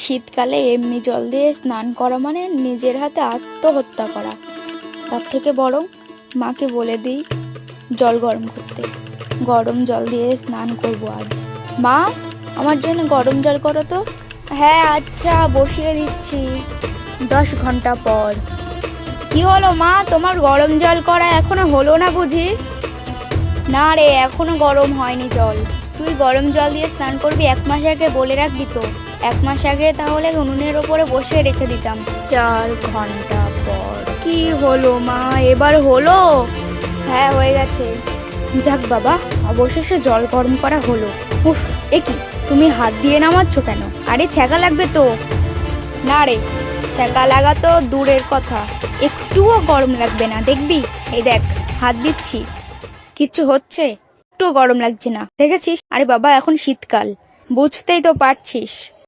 শীতকালে এমনি জল দিয়ে স্নান করা মানে নিজের হাতে আত্মহত্যা করা। তার থেকে বরং মাকে বলে দিই জল গরম করতে, গরম জল দিয়ে স্নান করব আজ। মা, আমার জন্য গরম জল করো তো। হ্যাঁ আচ্ছা, বসিয়ে দিচ্ছি। 10 ঘন্টা পর। কি হলো মা, তোমার গরম জল করা এখনো হলো না বুঝি? না রে, এখনো গরম হয়নি জল। তুই গরম জল দিয়ে স্নান করবি 1 মাস আগে বলে রাখবি তো। 1 মাস আগে তাহলে উনুনের ওপরে বসে রেখে দিতাম। 4 ঘন্টা পর। কি হলো মা, এবার হলো? হ্যাঁ হয়ে গেছে। যাক বাবা, অবশেষে জল গরম করা হলো। উফ, এ কি, তুমি হাত দিয়ে নামাচ্ছ কেন? আরে ছ্যাঁকা লাগবে তো। না রে, ছ্যাঁকা লাগা তো দূরের কথা, একটুও গরম লাগবে না, দেখবি। এই দেখ, হাত দিচ্ছি, কিচ্ছু হচ্ছে, একটু গরম লাগছে না, দেখেছিস? আরে বাবা, এখন শীতকাল, বুঝতেই তো পারছিস।